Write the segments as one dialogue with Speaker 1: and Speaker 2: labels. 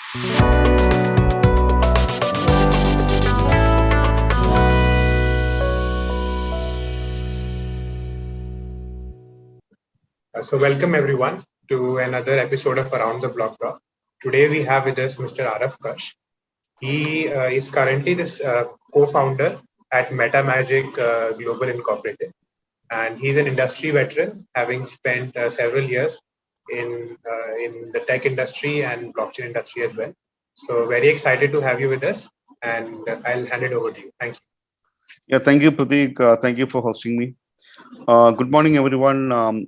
Speaker 1: So welcome everyone to another episode of Around the Block Talk. Today we have with us Mr. Araf Karsh. He is currently this co-founder at MetaMagic Global Incorporated, and he's an industry veteran, having spent several years in the tech industry and blockchain industry as well. So very excited to have you with us, and I'll hand it over to you. Thank you.
Speaker 2: Yeah, thank you, Prateek. Thank you for hosting me. Good morning, everyone. I'll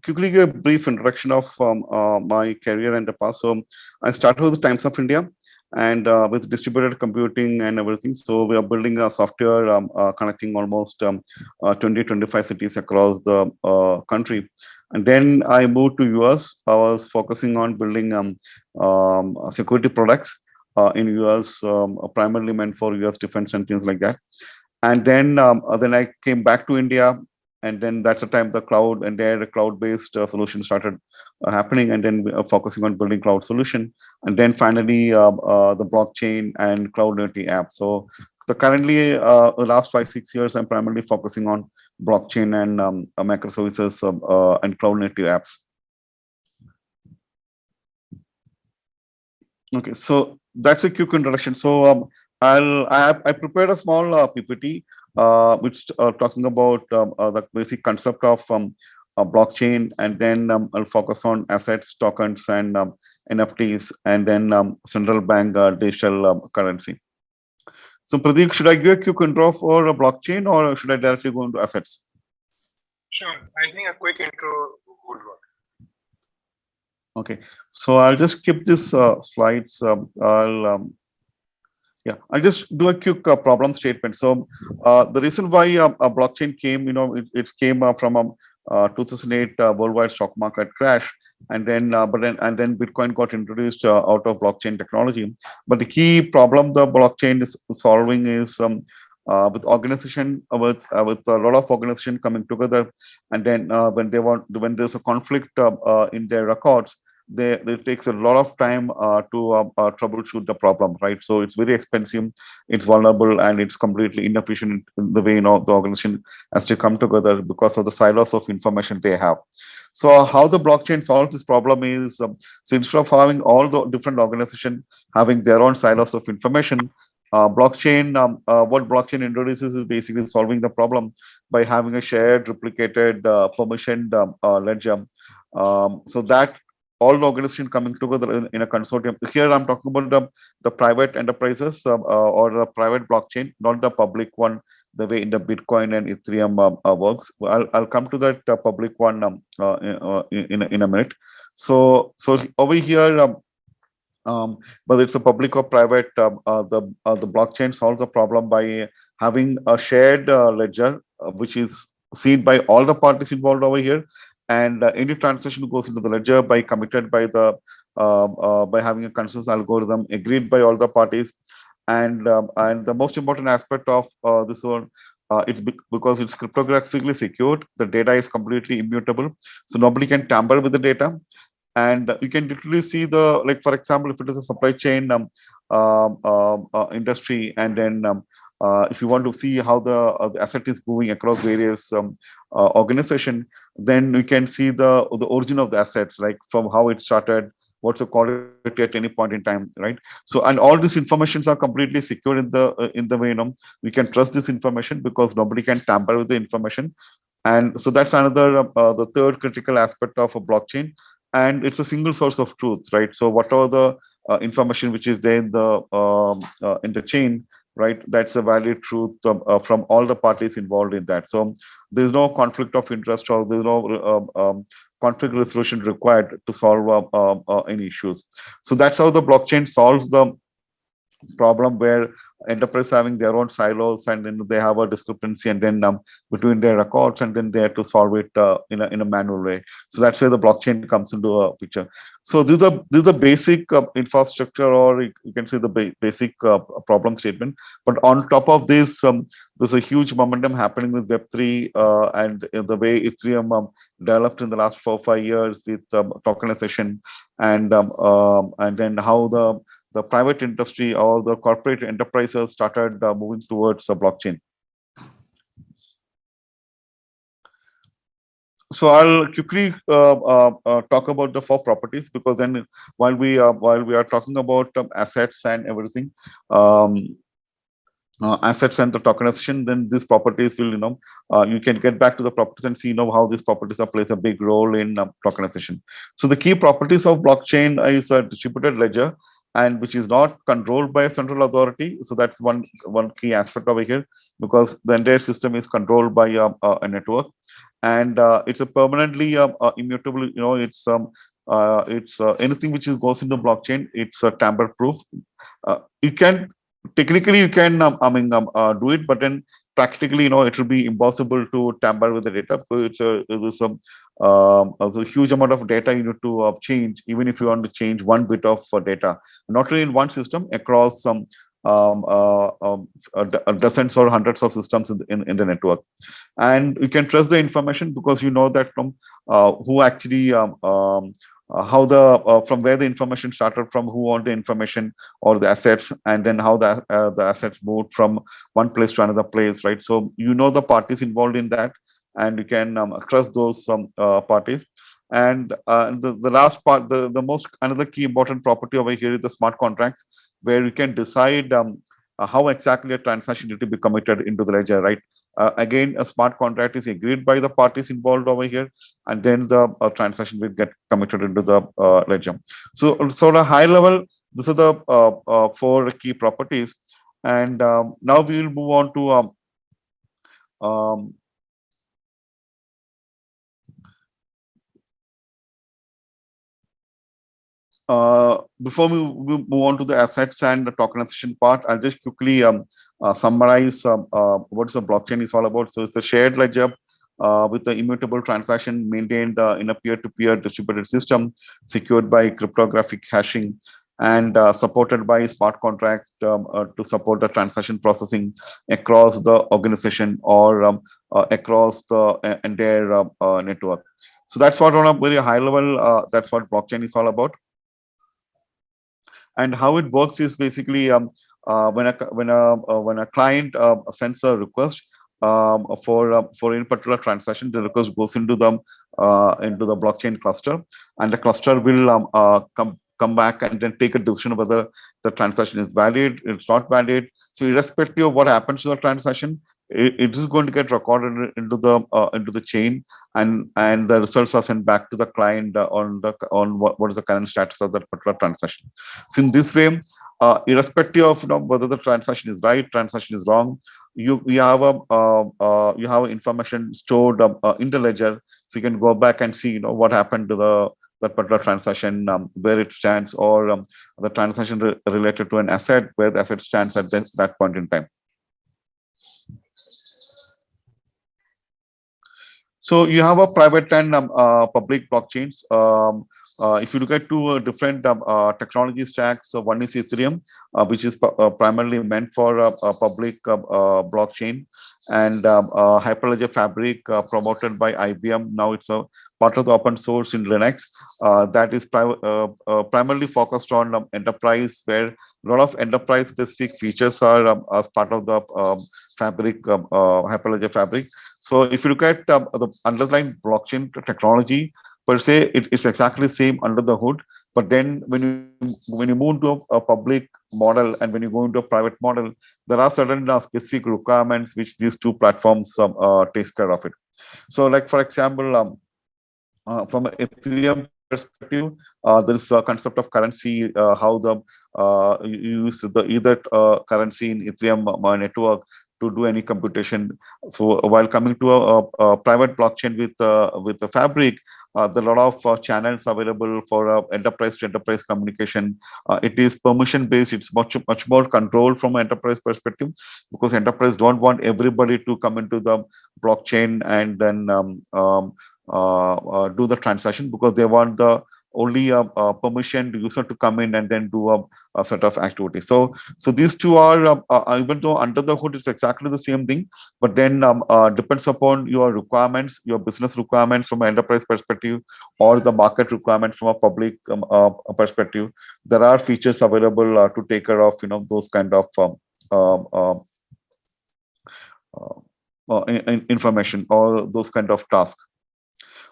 Speaker 2: quickly give a brief introduction of my career and the past. So I started with the Times of India and with distributed computing and everything. So we are building a software connecting almost 20-25 cities across the country. And then I moved to US. I was focusing on building security products in US, primarily meant for US defense and things like that. And then I came back to India, and then that's the time the cloud and their cloud-based solution started happening, and then focusing on building cloud solution, and then finally the blockchain and cloud native app. So currently, the last 5-6 years, I'm primarily focusing on blockchain and microservices and cloud native apps. Okay, so that's a quick introduction. So I prepared a small PPT which talking about the basic concept of blockchain, and then I'll focus on assets, tokens, and NFTs, and then central bank digital currency. So Pradeep, should I give a quick intro for a blockchain, or should I directly go into assets?
Speaker 3: Sure, I think a quick intro would work.
Speaker 2: Okay, so I'll just skip this slides. I'll just do a quick problem statement. So the reason why a blockchain came, it came from 2008 worldwide stock market crash, and then then Bitcoin got introduced out of blockchain technology. But the key problem the blockchain is solving is with organization with a lot of organization coming together, and then when there's a conflict in their records, it takes a lot of time to troubleshoot the problem, right? So it's very expensive, it's vulnerable, and it's completely inefficient in the way the organization has to come together because of the silos of information they have. So how the blockchain solves this problem is, so instead of having all the different organizations having their own silos of information, what blockchain introduces is basically solving the problem by having a shared, replicated, permissioned ledger, so that all the organizations coming together in a consortium. Here I'm talking about the private enterprises or a private blockchain, not the public one, the way in the Bitcoin and Ethereum works. I'll come to that public one in a minute. So over here, whether it's a public or private, the blockchain solves the problem by having a shared ledger, which is seen by all the parties involved over here. And any transaction goes into the ledger committed by by having a consensus algorithm agreed by all the parties. And the most important aspect of this one, it's because it's cryptographically secured. The data is completely immutable, so nobody can tamper with the data. And you can literally see for example, if it is a supply chain industry, and then if you want to see how the asset is moving across various organization, then you can see the origin of the assets, like from how it started, what's the quality at any point in time, right? So, and all these informations are completely secure in the way we can trust this information because nobody can tamper with the information. And so that's another the third critical aspect of a blockchain, and it's a single source of truth, right? So whatever the information which is there in the chain, right, that's a valid truth from all the parties involved in that. So there's no conflict of interest, or there's no conflict resolution required to solve any issues. So that's how the blockchain solves the problem where enterprise having their own silos, and then they have a discrepancy, and then between their records, and then they have to solve it in a manual way. So that's where the blockchain comes into a picture. So this is the basic infrastructure, or you can say the basic problem statement. But on top of this, there's a huge momentum happening with Web3 and the way Ethereum developed in the last 4 or 5 years with tokenization, and then how the private industry or the corporate enterprises started moving towards a blockchain. So I'll quickly talk about the 4 properties, because then while we are talking about assets and everything, assets and the tokenization, then these properties will, you can get back to the properties and see, how these properties plays a big role in tokenization. So the key properties of blockchain is a distributed ledger, and which is not controlled by a central authority. So that's one key aspect over here, because the entire system is controlled by a network, and it's a permanently immutable. It's anything which goes into blockchain. It's tamper proof. You can technically do it, but then practically, it will be impossible to tamper with the data, because there's a huge amount of data you need to change, even if you want to change one bit of data, not really in one system, across some dozens or hundreds of systems in the network. And you can trust the information, because you know that who actually how from where the information started from, who owned the information or the assets, and then how the assets moved from one place to another place, right? So the parties involved in that, and you can trust those parties. And the last part, the most another key important property over here is the smart contracts, where you can decide how exactly a transaction need to be committed into the ledger, right? Again, a smart contract is agreed by the parties involved over here, and then the transaction will get committed into the ledger. So at a high level, these are the 4 key properties. And now we will move on to before we move on to the assets and the tokenization part, I'll just quickly summarize what the blockchain is all about. So it's a shared ledger with the immutable transaction maintained in a peer-to-peer distributed system, secured by cryptographic hashing, and supported by smart contract to support the transaction processing across the organization, or across the entire network. So that's what, on a very high level, that's what blockchain is all about. And how it works is basically when a client sends a request for any particular transaction, the request goes into the blockchain cluster, and the cluster will come back and then take a decision whether the transaction is valid, it's not valid. So irrespective of what happens to the transaction, it is going to get recorded into the chain, and the results are sent back to the client on what is the current status of that particular transaction. So in this way, irrespective of whether the transaction is right, transaction is wrong, you have information stored in the ledger, so you can go back and see what happened to that particular transaction, where it stands, or the transaction related to an asset, where the asset stands at that point in time. So you have a private and public blockchains. If you look at 2 different technology stacks, one is Ethereum, which is primarily meant for a public blockchain, and Hyperledger Fabric, promoted by IBM. Now it's a part of the open source in Linux, that is primarily focused on enterprise, where a lot of enterprise specific features are as part of the Fabric, Hyperledger Fabric. So if you look at the underlying blockchain technology per se, it's exactly the same under the hood. But then when you move to a public model, and when you go into a private model, there are certain specific requirements which these 2 platforms takes care of it. So, like for example, from an Ethereum perspective, there is a concept of currency, how you use the either currency in Ethereum network to do any computation. So while coming to a private blockchain with the Fabric, there are a lot of channels available for enterprise to enterprise communication. It is permission based. It's much more controlled from an enterprise perspective, because enterprise don't want everybody to come into the blockchain and then do the transaction, because they want the only permission user to come in and then do a set of activities. So these two are even though under the hood it's exactly the same thing, but then depends upon your requirements, your business requirements from an enterprise perspective, or the market requirements from a public perspective. There are features available to take care of those kind of um, uh, information or those kind of tasks.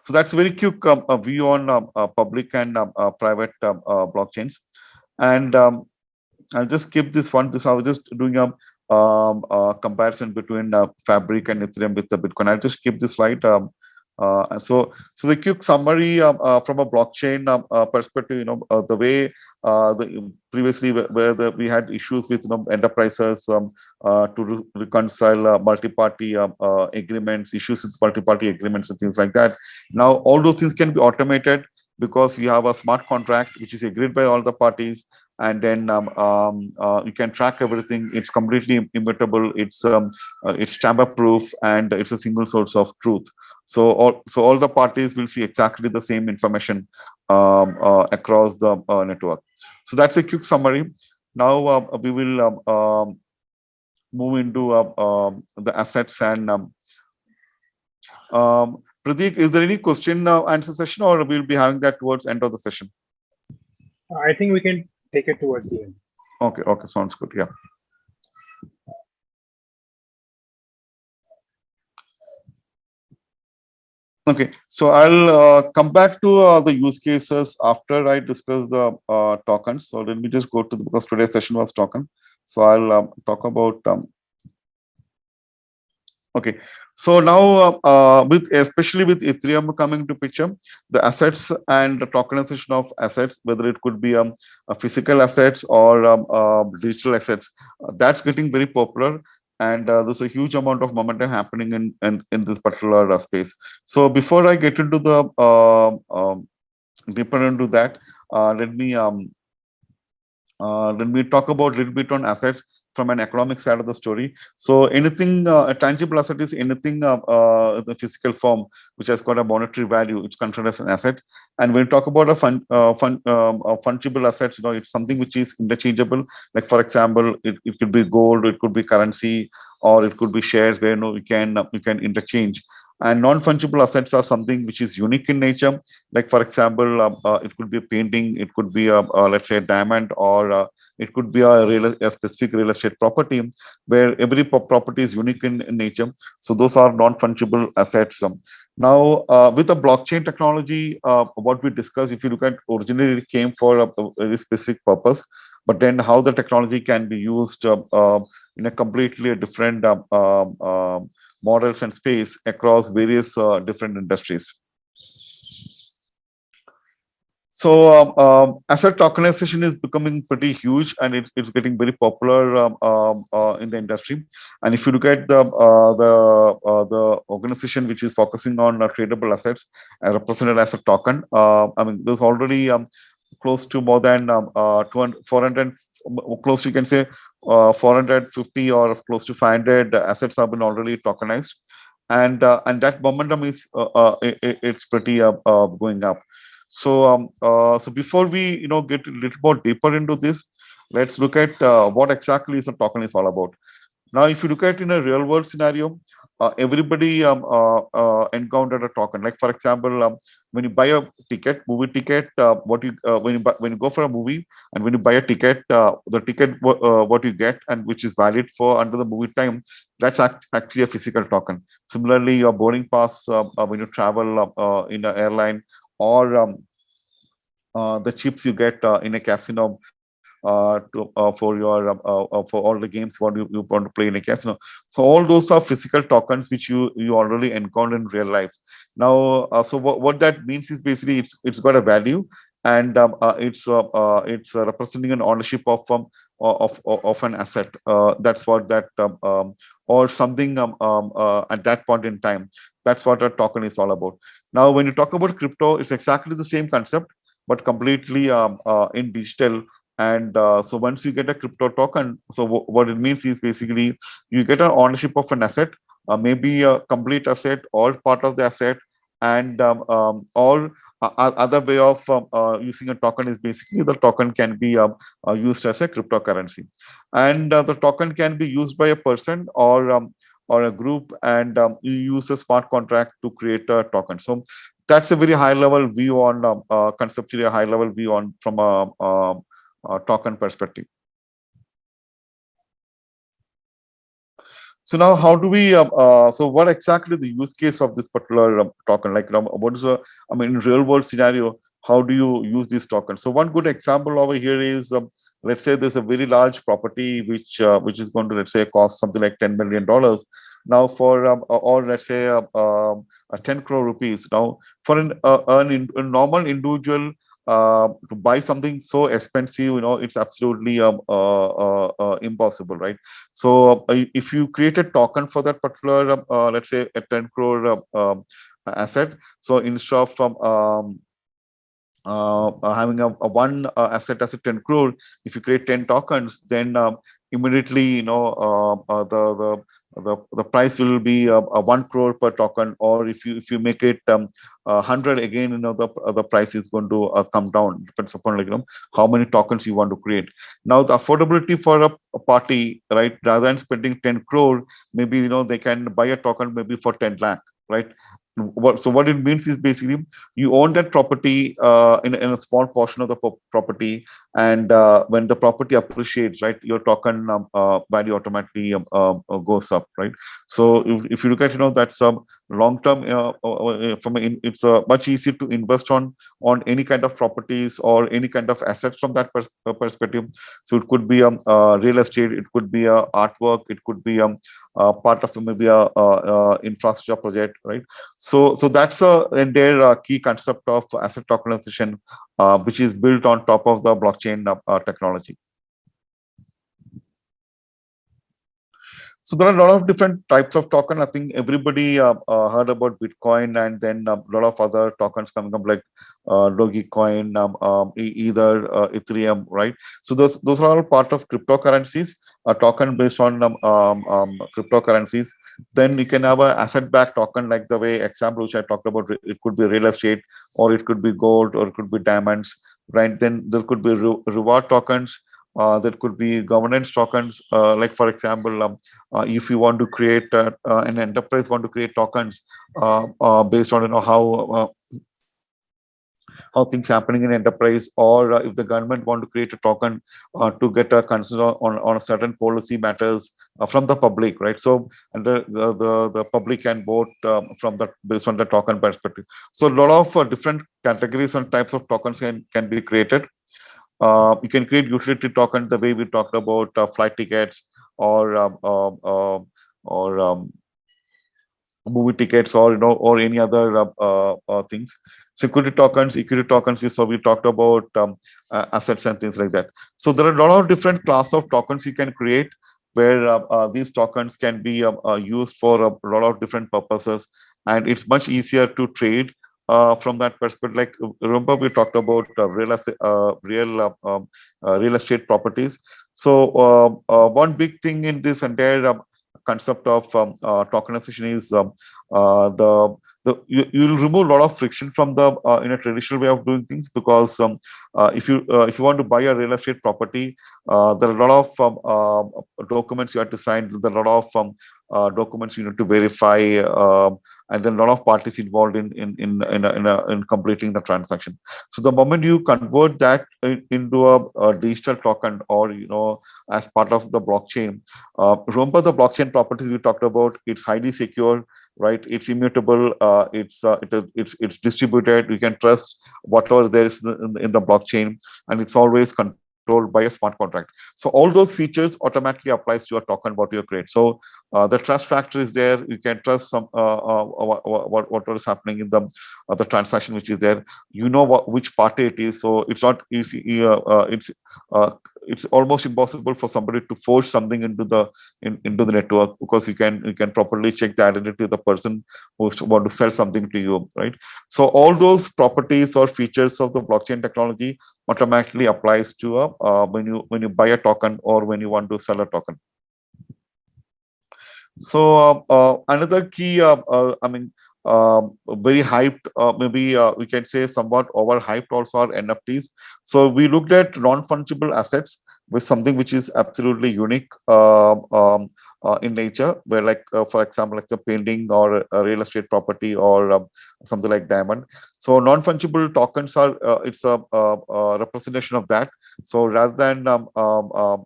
Speaker 2: So that's very quick view on public and private blockchains. And I'll just skip this one. I was just doing a comparison between Fabric and Ethereum with the Bitcoin. I'll just skip this slide. So the quick summary from a blockchain perspective, the way previously where we had issues with enterprises to reconcile multi-party agreements, issues with multi-party agreements and things like that. Now all those things can be automated, because you have a smart contract which is agreed by all the parties, and then you can track everything. It's completely immutable. It's tamper-proof, and it's a single source of truth. So all the parties will see exactly the same information across the network. So that's a quick summary. Now we will move into the assets and Prateek, is there any question answer session, or we'll be having that towards end of the session?
Speaker 3: I think we can take it towards the end.
Speaker 2: Okay, sounds good. Yeah. Okay, so I'll come back to the use cases after I discuss the tokens. So let me just go to because today's session was token. So I'll talk about. Okay, so now especially with Ethereum coming to picture, the assets and the tokenization of assets, whether it could be a physical assets or digital assets, that's getting very popular. And there's a huge amount of momentum happening in this particular space. So before I get into the deeper into that, let me talk about a little bit on assets from an economic side of the story. So anything, a tangible asset is anything the physical form which has got a monetary value, it's considered as an asset. And when we talk about a fungible assets, it's something which is interchangeable. Like for example, it could be gold, it could be currency, or it could be shares where you can interchange. And non-fungible assets are something which is unique in nature. Like for example, it could be a painting, it could be let's say a diamond, or it could be a specific real estate property where every property is unique in nature. So those are non-fungible assets. Now, with the blockchain technology, what we discussed, if you look at originally it came for a very specific purpose, but then how the technology can be used in a completely different models and space across various different industries. So asset tokenization is becoming pretty huge, and it's getting very popular in the industry. And if you look at the organization which is focusing on tradable assets represented as a token, I mean, there's already close to more than 400, close to, you can say 450 or close to 500 assets have been already tokenized, and that momentum is it's pretty going up. So so before we get a little more deeper into this, let's look at what exactly is a token is all about. Now, if you look at in a real world scenario, everybody encountered a token. Like for example, when you buy a ticket, movie ticket, when you go for a movie and when you buy a ticket, the ticket what you get and which is valid for under the movie time, that's actually a physical token. Similarly, your boarding pass when you travel in an airline, or the chips you get in a casino for all the games what you want to play in a casino. So all those are physical tokens which you already encounter in real life. Now, so what that means is basically it's got a value, and it's representing an ownership of an asset. That's what that or something at that point in time. That's what a token is all about. Now, when you talk about crypto, it's exactly the same concept, but completely in digital. And so once you get a crypto token, so what it means is basically you get an ownership of an asset, maybe a complete asset or part of the asset, and or other way of using a token is basically the token can be used as a cryptocurrency, and the token can be used by a person or a group, and you use a smart contract to create a token. So that's a very high level view on conceptually a high level view on from a token perspective. So now, how do we? So, what exactly the use case of this particular token? Like, what is a? I mean, in real world scenario, how do you use this token? So, one good example over here is, let's say there's a very large property which is going to, let's say, cost something like $10 million. Now, for or let's say 10 crore rupees. Now, for a normal individual to buy something so expensive, it's absolutely impossible, right? So if you create a token for that particular, let's say a 10 crore asset, so instead of having a one asset as a 10 crore, if you create 10 tokens, then immediately, the price will be 1 crore per token. Or if you make it 100 again, the price is going to come down. Depends upon, like, how many tokens you want to create. Now, the affordability for a party, right, rather than spending 10 crore, maybe they can buy a token maybe for 10 lakh, right? So what it means is basically you own that property in a small portion of the property, and when the property appreciates, right, your token value automatically goes up, right? So if you look at, that's long term, it's much easier to invest on any kind of properties or any kind of assets from that perspective. So it could be real estate, it could be artwork, it could be part of maybe a infrastructure project, right? So that's their key concept of asset tokenization, which is built on top of the blockchain technology. So there are a lot of different types of token. I think everybody heard about Bitcoin, and then a lot of other tokens coming up like Dogecoin, either Ethereum, right? So those are all part of cryptocurrencies, a token based on cryptocurrencies. Then you can have an asset-backed token, like the way example which I talked about. It could be real estate, or it could be gold, or it could be diamonds, right? Then there could be reward tokens. There could be governance tokens, like for example, if you want to create an enterprise want to create tokens based on how things happening in enterprise, or if the government want to create a token to get a consider on a certain policy matters from the public, right? So, and the public can vote from that based on the token perspective. So a lot of different categories and types of tokens can be created. You can create utility token the way we talked about flight tickets, or movie tickets, or or any other things. Security tokens, equity tokens. We talked about assets and things like that. So there are a lot of different class of tokens you can create, where these tokens can be used for a lot of different purposes, and it's much easier to trade from that perspective. Like, remember we talked about real estate properties. So one big thing in this entire concept of tokenization is you'll remove a lot of friction from the in a traditional way of doing things, because if you want to buy a real estate property, there are a lot of documents you have to sign. There are a lot of documents you need to verify, and then a lot of parties involved in completing the transaction. So the moment you convert that into a digital token, or as part of the blockchain, remember the blockchain properties we talked about. It's highly secure, right? It's immutable. It's distributed. You can trust whatever there is in the blockchain, and it's always controlled controlled by a smart contract. So all those features automatically applies to a token what you create. So the trust factor is there. You can trust some what is happening in the transaction which is there. You know which party it is. So it's not easy. It's almost impossible for somebody to force something into the network, because you can properly check the identity of the person who's want to sell something to you, right? So all those properties or features of the blockchain technology automatically applies to when you buy a token or when you want to sell a token. So another key, very hyped, maybe we can say somewhat overhyped also are NFTs. So we looked at non-fungible assets with something which is absolutely unique in nature, where like, for example, like the painting or a real estate property or something like diamond. So non-fungible tokens are, it's a representation of that. So rather than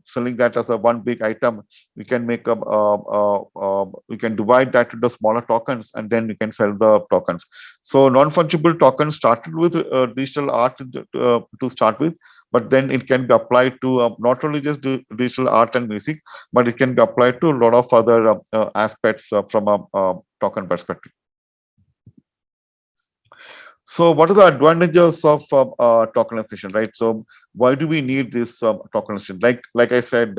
Speaker 2: selling that as a one big item, we can make we can divide that into smaller tokens, and then we can sell the tokens. So non-fungible tokens started with digital art to start with, but then it can be applied to not only just digital art and music, but it can be applied to a lot of other aspects from a token perspective. So what are the advantages of tokenization, right? So why do we need this tokenization? Like I said,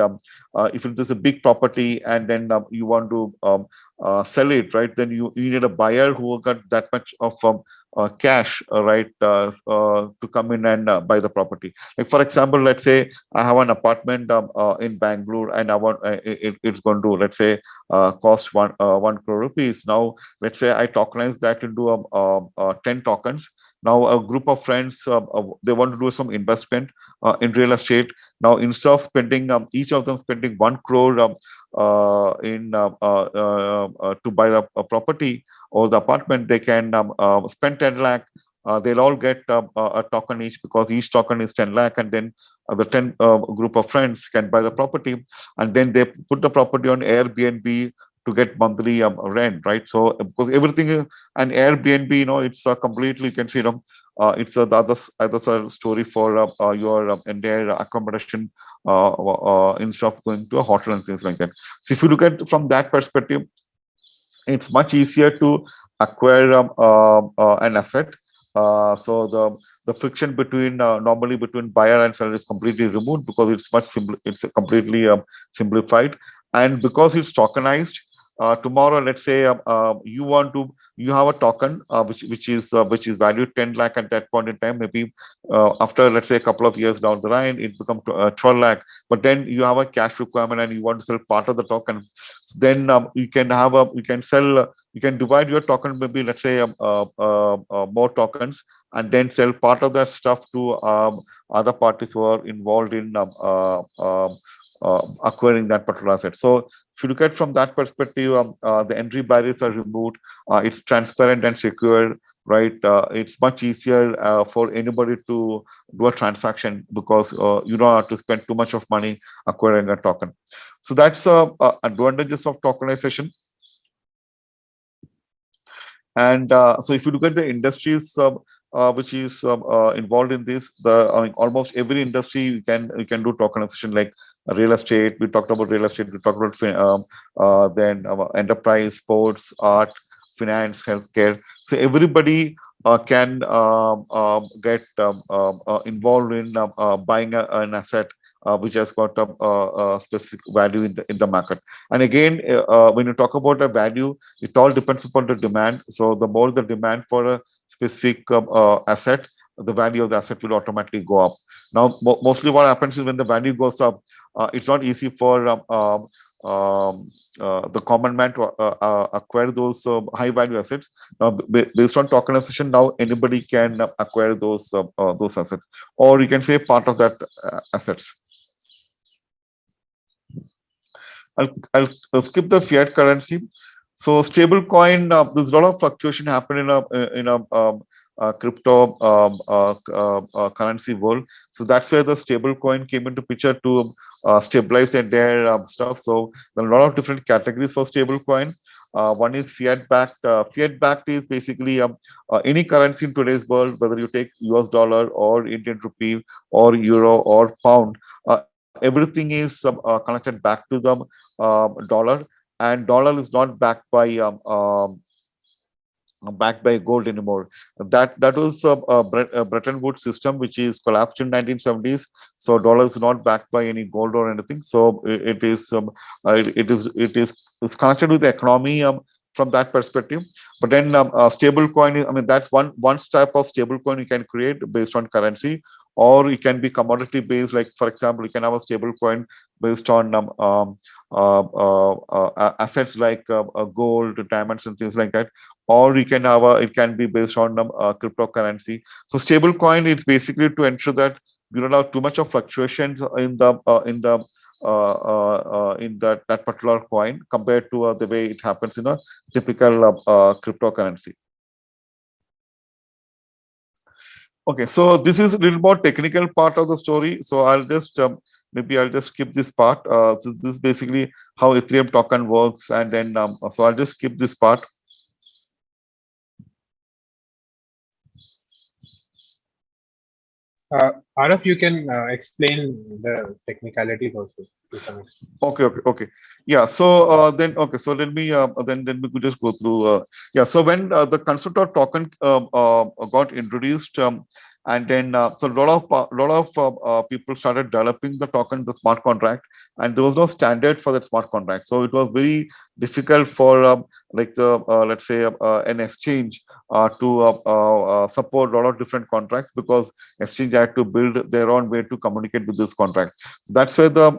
Speaker 2: if it is a big property and then you want to sell it, right? Then you need a buyer who got that much of cash, right, to come in and buy the property. Like for example, let's say I have an apartment in Bangalore, and I want it's going to, let's say, cost 1 crore rupees. Now let's say I tokenize that into 10 tokens. Now a group of friends, they want to do some investment in real estate. Now instead of spending each of them spending 1 crore to buy the property or the apartment, they can spend 10 lakh. They'll all get a token each, because each token is 10 lakh, and then the 10 group of friends can buy the property, and then they put the property on Airbnb to get monthly rent, right? So because everything and Airbnb, it's completely, you can see, it's the other story for your entire accommodation instead of going to a hotel and things like that. So if you look at from that perspective, it's much easier to acquire an asset. So the friction between normally between buyer and seller is completely removed, because it's it's completely simplified, and because it's tokenized. Tomorrow, let's say you have a token which is valued 10 lakh at that point in time. Maybe after, let's say, a couple of years down the line, it becomes 12 lakh. But then you have a cash requirement and you want to sell part of the token. So then you can sell. You can divide your token, maybe, let's say, more tokens, and then sell part of that stuff to other parties who are involved in acquiring that particular asset. So if you look at from that perspective, the entry barriers are removed. It's transparent and secure, right? It's much easier for anybody to do a transaction, because you don't have to spend too much of money acquiring a token. So that's advantages of tokenization. And so if you look at the industries which is involved in this, almost every industry you can do tokenization, like real estate. We talked about real estate. We talked about then enterprise, sports, art, finance, healthcare. So everybody can get involved in buying an asset which has got a specific value in the market. And again, when you talk about a value, it all depends upon the demand. So the more the demand for a specific asset, the value of the asset will automatically go up. Now, mostly what happens is when the value goes up, it's not easy for the common man to acquire those high value assets. Now, based on tokenization, now anybody can acquire those assets, or you can say part of that assets. I'll skip the fiat currency. So stable coin, there's a lot of fluctuation happening in a crypto currency world. So that's where the stable coin came into picture to stabilize their stuff. So there are a lot of different categories for stable coin. One is fiat backed. Fiat backed is basically any currency in today's world, whether you take US dollar or Indian rupee or euro or pound, everything is connected back to the dollar, and dollar is not backed by gold anymore. That was a Bretton Woods system, which is collapsed in 1970s. So dollar is not backed by any gold or anything. So it's connected with the economy from that perspective. But then stable coin, I mean, that's one type of stable coin you can create based on currency, or it can be commodity based. Like for example, you can have a stable coin based on assets like gold, diamonds, and things like that, or you can have it can be based on cryptocurrency. So stable coin is basically to ensure that you don't have too much of fluctuations in that particular coin compared to the way it happens in a typical cryptocurrency. Okay, so this is a little more technical part of the story. So I'll just maybe I'll just skip this part. So this is basically how Ethereum token works, and then so I'll just skip this part.
Speaker 1: Araf, you can explain the technicalities also to some extent.
Speaker 2: Okay. Yeah. So okay. So let me then we could just go through. Yeah. So when the concept of token got introduced, and then so a lot of people started developing the token, the smart contract, and there was no standard for that smart contract. So it was very difficult for like the let's say an exchange to support a lot of different contracts, because exchange had to build their own way to communicate with this contract. So that's where the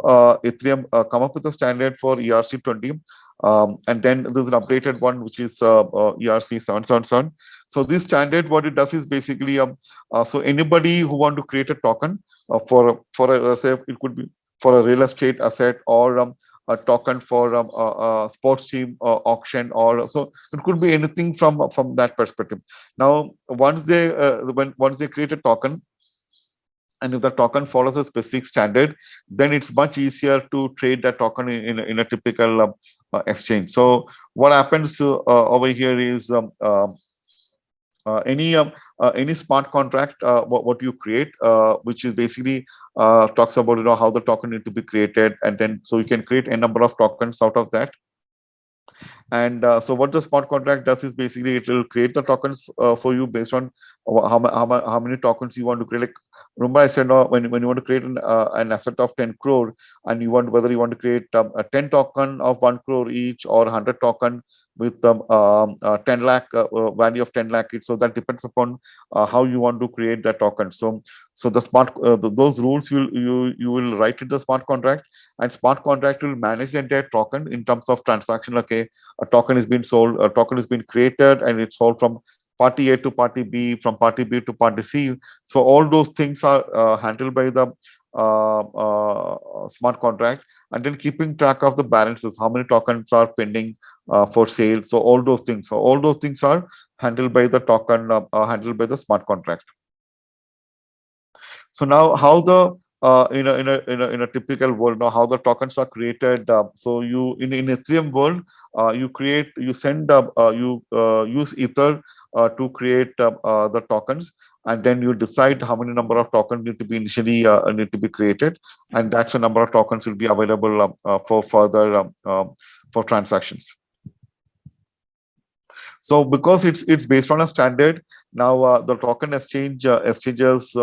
Speaker 2: Ethereum come up with a standard for ERC20, and then there's an updated one which is ERC777. So this standard, what it does is basically so anybody who want to create a token for a, let's say it could be for a real estate asset, or a token for a sports team auction, or so it could be anything from that perspective. Now once they once they create a token, and if the token follows a specific standard, then it's much easier to trade that token in a typical exchange. So what happens over here is any smart contract what you create, which is basically talks about how the token need to be created, and then so you can create a number of tokens out of that. And so what the smart contract does is basically it will create the tokens for you based on how many tokens you want to create. Like, remember I said when you want to create an asset of 10 crore, and you want whether you want to create a 10 token of 1 crore each, or 100 token with 10 lakh value of 10 lakh each. So that depends upon how you want to create that token. So the smart those rules you will write in the smart contract, and smart contract will manage the entire token in terms of transaction. Okay, a token is being sold, a token is being created, and it's sold from party A to party B, from party B to party C. So all those things are handled by the smart contract, and then keeping track of the balances, how many tokens are pending for sale. So all those things are handled by the token, handled by the smart contract. So now how the in a typical world, now how the tokens are created. So you in Ethereum world, you send you use Ether to create the tokens, and then you decide how many number of tokens need to be initially need to be created, and that's the number of tokens will be available for further for transactions. So because it's based on a standard, now the token exchanges,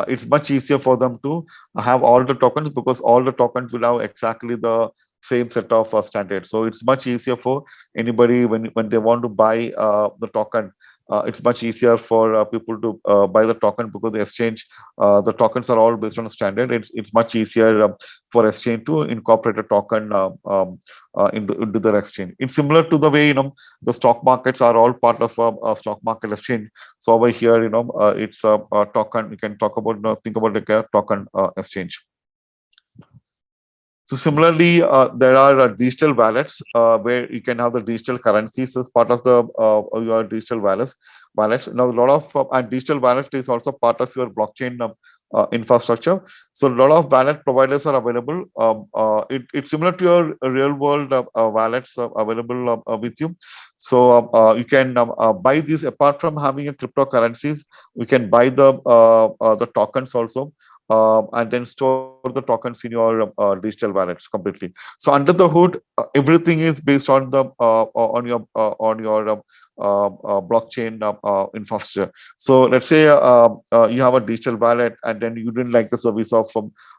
Speaker 2: it's much easier for them to have all the tokens, because all the tokens will have exactly the same set of standards. So it's much easier for anybody when they want to buy the token. It's much easier for people to buy the token, because the exchange, the tokens are all based on a standard. It's much easier for exchange to incorporate a token into their exchange. It's similar to the way the stock markets are all part of a stock market exchange. So over here, it's a token. You can talk about think about like a token exchange. So similarly, there are digital wallets where you can have the digital currencies as part of the your digital wallets. Now a lot of and digital wallet is also part of your blockchain infrastructure. So a lot of wallet providers are available. It's similar to your real world wallets available with you. So you can buy these apart from having a cryptocurrencies. You can buy the tokens also. And then store the tokens in your digital wallets completely. So under the hood, everything is based on your blockchain infrastructure. So let's say you have a digital wallet, and then you didn't like the service of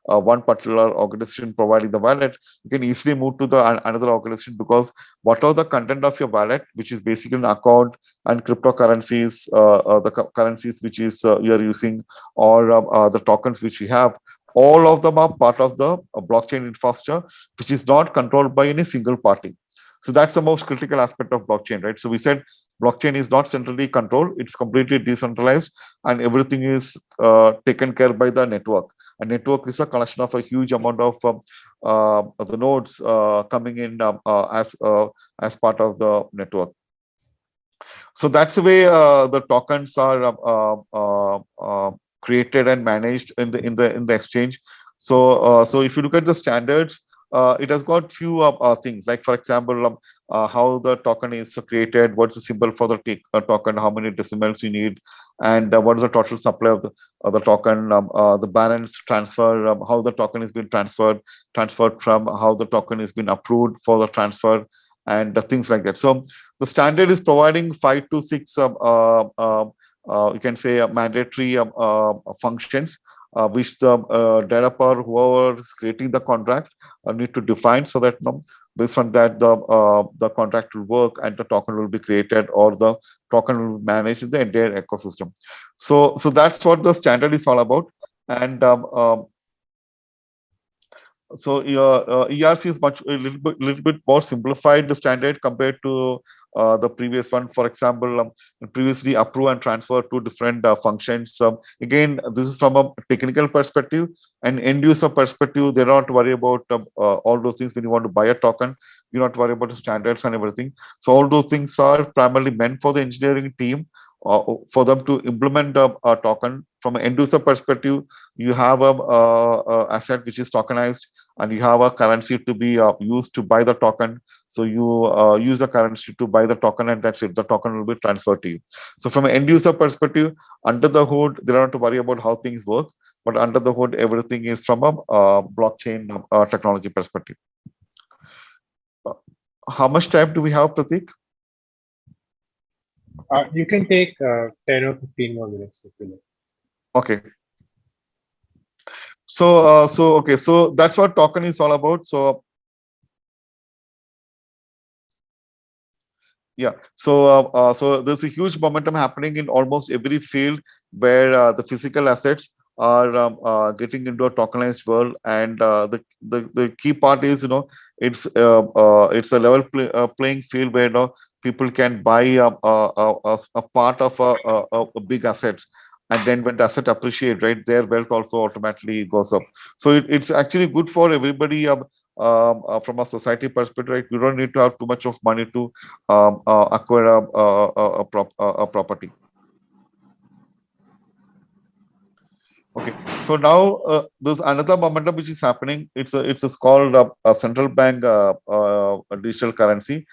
Speaker 2: one particular organization providing the wallet. You can easily move to the another organization, because whatever the content of your wallet, which is basically an account and cryptocurrencies, the currencies which is you are using, or the tokens which you have, all of them are part of the blockchain infrastructure, which is not controlled by any single party. So that's the most critical aspect of blockchain, right? So we said blockchain is not centrally controlled; it's completely decentralized, and everything is taken care by the network. A network is a collection of a huge amount of the nodes coming in as part of the network. So that's the way the tokens are created and managed in the exchange. So if you look at the standards, it has got few things, like for example, how the token is created, what's the symbol for the token, how many decimals you need, and what is the total supply of the token, the balance transfer, how the token is being transferred from, how the token is being approved for the transfer, and things like that. So the standard is providing 5 to 6 you can say mandatory functions, which the developer, whoever is creating the contract, need to define, so that based on that the contract will work and the token will be created, or the token will manage the entire ecosystem. So that's what the standard is all about. And so your ERC is little bit more simplified the standard compared to the previous one. For example, previously approve and transfer two different functions. Again, this is from a technical perspective and end user perspective. They're not worried about all those things. When you want to buy a token, you're not worried about the standards and everything. So all those things are primarily meant for the engineering team, for them to implement a token. From an end user perspective, you have a asset which is tokenized, and you have a currency to be used to buy the token. So you use the currency to buy the token, and that's it. The token will be transferred to you. So from an end user perspective, under the hood, they don't have to worry about how things work. But under the hood, everything is from a blockchain technology perspective. How much time do we have, Prateek?
Speaker 1: You can take 10 or 15 more minutes if you like.
Speaker 2: Okay. So that's what token is all about. So yeah, so there's a huge momentum happening in almost every field where the physical assets are getting into a tokenized world, and the key part is, it's a level playing field where people can buy a part of a big asset, and then when the asset appreciate, right, their wealth also automatically goes up. So it's actually good for everybody. From a society perspective, right? You don't need to have too much of money to acquire a property. Okay, so now there's another momentum which is happening. It's called a central bank digital currency.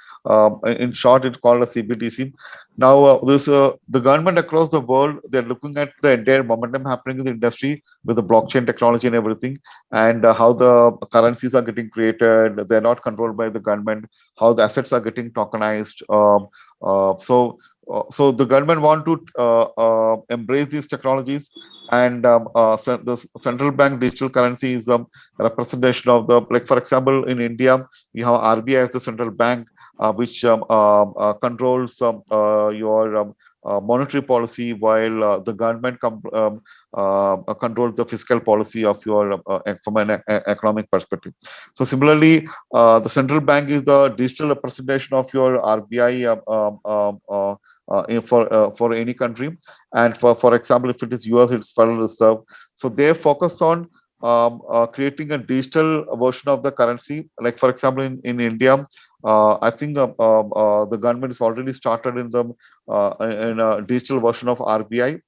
Speaker 2: In short, it's called a CBDC. Now, there's the government across the world. They're looking at the entire momentum happening in the industry with the blockchain technology and everything, and how the currencies are getting created. They're not controlled by the government. How the assets are getting tokenized. So the government want to embrace these technologies, and so the central bank digital currency is a representation of the, like for example, in India, you have RBI as the central bank, which controls your monetary policy, while the government controls the fiscal policy of your from an economic perspective. So similarly, the central bank is the digital representation of your RBI for any country. And for example, if it is US, it's Federal Reserve. So they focus on creating a digital version of the currency. Like for example, in India, I think the government has already started in a digital version of RBI.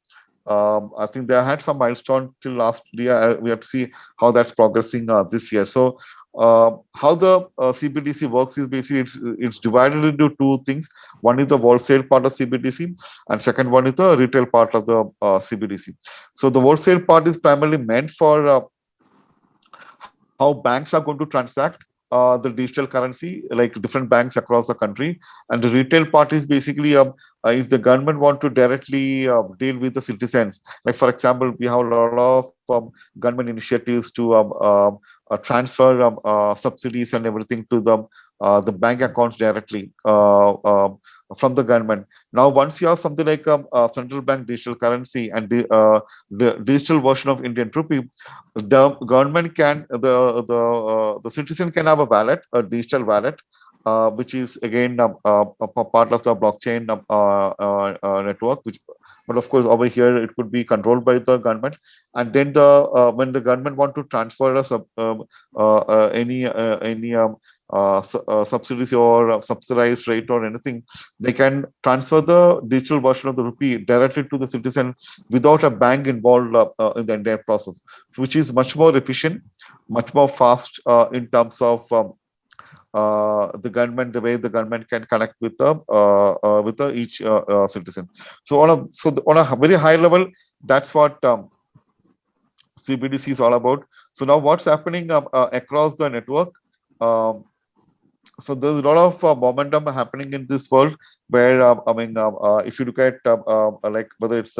Speaker 2: I think they had some milestone till last year. We have to see how that's progressing this year. So how the CBDC works is basically it's divided into two things. One is the wholesale part of CBDC, and second one is the retail part of the CBDC. So the wholesale part is primarily meant for how banks are going to transact the digital currency, like different banks across the country. And the retail part is basically if the government want to directly deal with the citizens. Like for example, we have a lot of government initiatives to transfer subsidies and everything to the bank accounts directly from the government. Now, once you have something like a central bank digital currency and the digital version of Indian rupee, the government can the citizen can have a wallet, a digital wallet, which is again a part of the blockchain network. Which, but of course, over here it could be controlled by the government. And then the when the government want to transfer us any subsidies or subsidized rate or anything, they can transfer the digital version of the rupee directly to the citizen without a bank involved in the entire process, which is much more efficient, much more fast in terms of the government, the way the government can connect with the each citizen. So on a very high level, that's what CBDC is all about. So now what's happening across the network? Um, so there's a lot of momentum happening in this world where if you look at like whether it's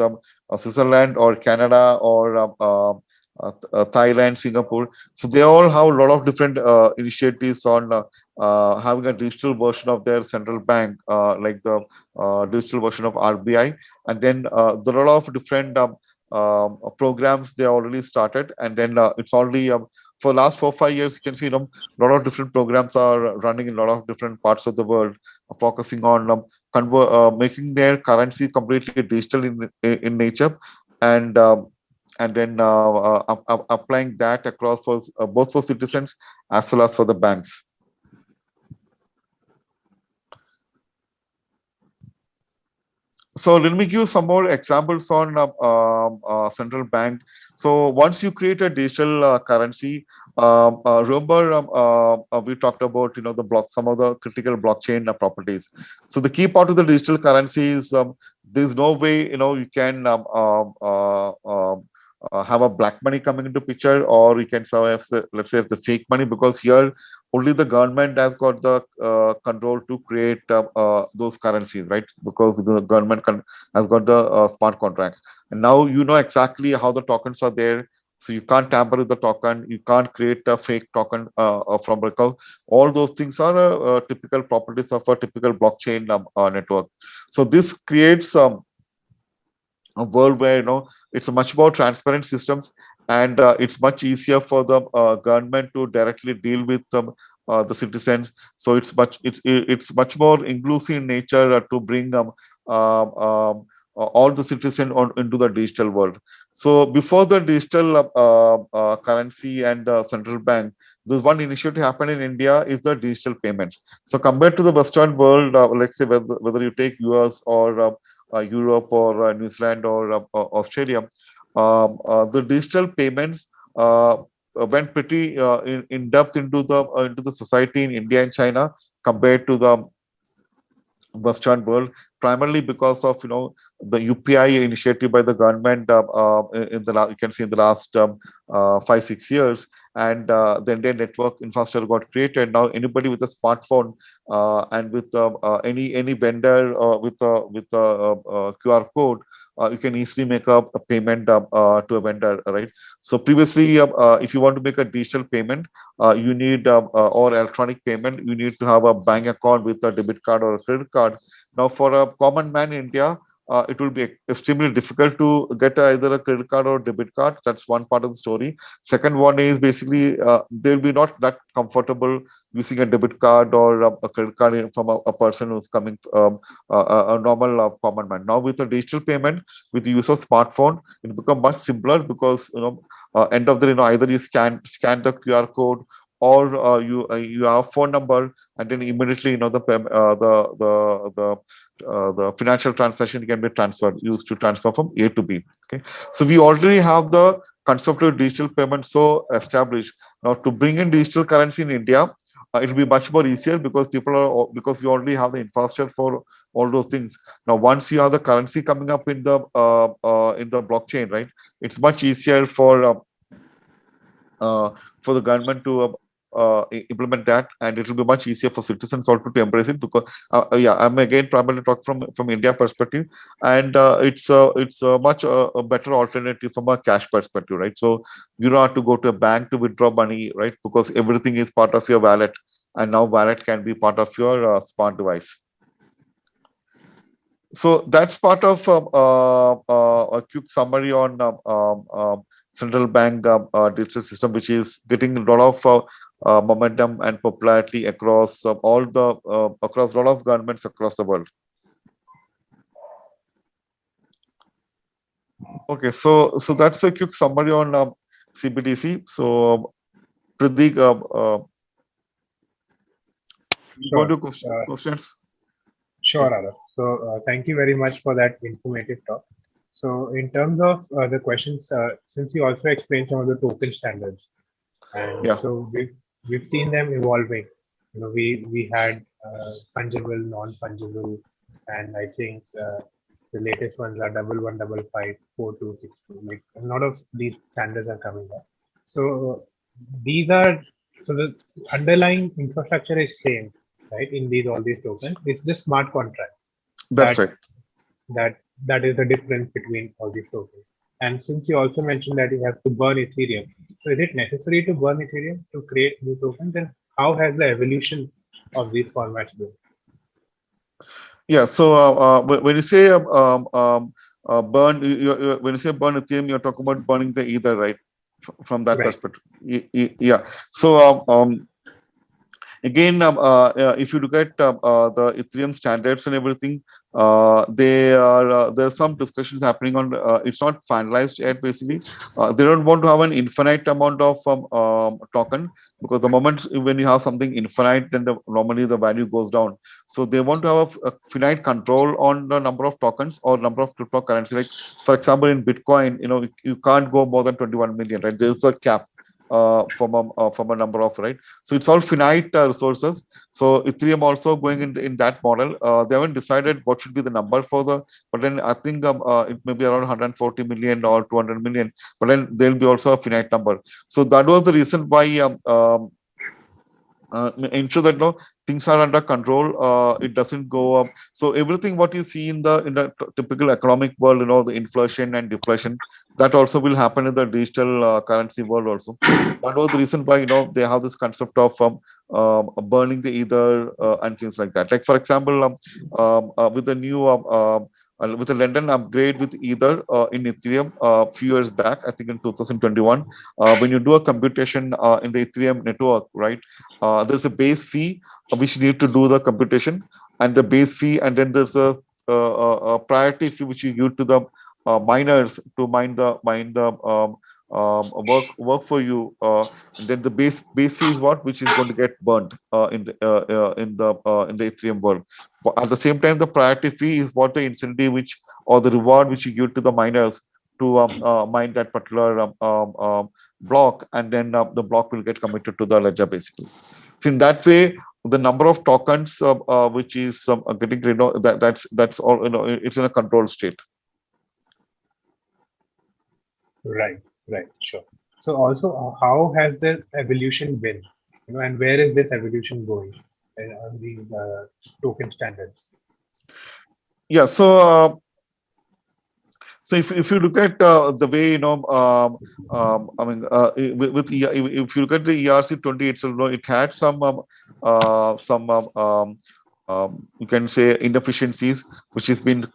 Speaker 2: Switzerland or Canada or Thailand, Singapore, so they all have a lot of different initiatives on having a digital version of their central bank, like the digital version of RBI. And then there are a lot of different programs they already started, and then it's already for last 4 5 years, you can see a lot of different programs are running in a lot of different parts of the world, focusing on making their currency completely digital in nature, and then applying that across for both for citizens as well as for the banks. So let me give some more examples on central bank. So once you create a digital currency, remember we talked about some of the critical blockchain properties. So the key part of the digital currency is there's no way you can have a black money coming into picture, or you can have, let's say, the fake money, because here only the government has got the control to create those currencies, right? Because the government has got the smart contracts, and now you know exactly how the tokens are there. So you can't tamper with the token, you can't create a fake token from, because all those things are typical properties of a typical blockchain network. So this creates a world where it's a much more transparent systems, and it's much easier for the government to directly deal with the citizens. So it's much more inclusive in nature to bring all the citizens into the digital world. So before the digital currency and central bank, there's one initiative happened in India is the digital payments. So compared to the Western world, let's say whether you take US or Europe or New Zealand or Australia, the digital payments went pretty in depth into the society in India and China compared to the Western world, primarily because of the UPI initiative by the government in the you can see in the last 5 6 years, and the Indian network infrastructure got created. Now anybody with a smartphone and with any vendor with a QR code, you can easily make a payment to a vendor, right? So previously, if you want to make a digital payment, you need or electronic payment, you need to have a bank account with a debit card or a credit card. Now, for a common man in India, it will be extremely difficult to get either a credit card or debit card. That's one part of the story. Second one is basically they'll be not that comfortable using a debit card or a credit card from a person who's coming a normal common man. Now with a digital payment, with the use of smartphone, it become much simpler, because end of the day, either you scan the QR code, or you have phone number, and then immediately, the financial transaction can be used to transfer from A to B. Okay, so we already have the concept of digital payment so established. Now, to bring in digital currency in India, it will be much more easier because because we already have the infrastructure for all those things. Now, once you have the currency coming up in the blockchain, right, it's much easier for the government to implement that, and it will be much easier for citizens also to embrace it, because yeah, I'm again primarily talking from India perspective, and it's a much a better alternative from a cash perspective, right? So you don't have to go to a bank to withdraw money, right? Because everything is part of your wallet, and now wallet can be part of your smart device. So that's part of a quick summary on central bank digital system, which is getting a lot of momentum and popularity across across a lot of governments across the world. Okay, so that's a quick summary on CBDC. So Prateek, go
Speaker 1: Sure.
Speaker 2: to questions.
Speaker 1: Sure, Araf. So thank you very much for that informative talk. So in terms of the questions, since you also explained some of the token standards, and
Speaker 2: Yeah.
Speaker 1: so we've seen them evolving. We had fungible, non-fungible, and I think the latest ones are 1155, 4262. Like a lot of these standards are coming up. So these are so the underlying infrastructure is same, right? In these all these tokens, it's the smart contract
Speaker 2: That's
Speaker 1: that
Speaker 2: right.
Speaker 1: that that is the difference between all these tokens. And since you also mentioned that you have to burn Ethereum, so is it necessary to burn Ethereum to create new tokens? And how has the evolution of these formats been?
Speaker 2: Yeah. So when you say burn, when you say burn Ethereum, you're talking about burning the Ether, right? From that
Speaker 1: Right.
Speaker 2: perspective. Yeah. So again, if you look at the Ethereum standards and everything, there's some discussions happening on. It's not finalized yet. Basically, they don't want to have an infinite amount of token, because the moment when you have something infinite, then normally the value goes down. So they want to have a finite control on the number of tokens or number of cryptocurrency. Like for example, in Bitcoin, you can't go more than 21 million, right? There's a cap from a number of, right? So it's all finite resources. So Ethereum also going in that model. They haven't decided what should be the number but then I think it may be around 140 million or 200 million. But then there'll be also a finite number. So that was the reason why ensure that things are under control. It doesn't go up. So everything what you see in the typical economic world, the inflation and deflation, that also will happen in the digital currency world also. That was the reason why they have this concept of burning the ether and things like that. Like for example, with the new with the London upgrade with Ether in Ethereum a few years back, I think in 2021, when you do a computation in the Ethereum network, right? There's a base fee which you need to do the computation, and the base fee, and then there's a priority fee which you give to the miners to mine the work for you. And then the base fee is which is going to get burnt in the Ethereum world. But at the same time, the priority fee is what the incentive or the reward which you give to the miners to mine that particular block, and then the block will get committed to the ledger basically. So in that way, the number of tokens which is getting that's all it's in a controlled state.
Speaker 1: Right. Right. Sure. So also, how has this evolution been? And where is this evolution going on these token standards?
Speaker 2: Yeah. So if you look at the way I mean if you look at the ERC-20 itself, it had some you can say inefficiencies which has been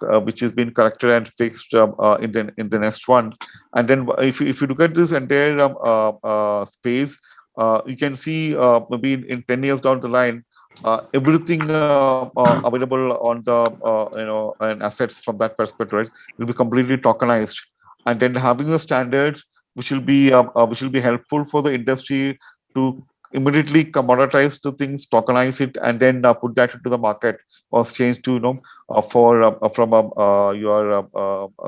Speaker 2: corrected and fixed in the next one. And then if you look at this entire space, you can see maybe in 10 years down the line, everything available on the and assets from that perspective, right, will be completely tokenized. And then having the standards which will be helpful for the industry to immediately commoditize the things, tokenize it, and then put that into the market or exchange to from your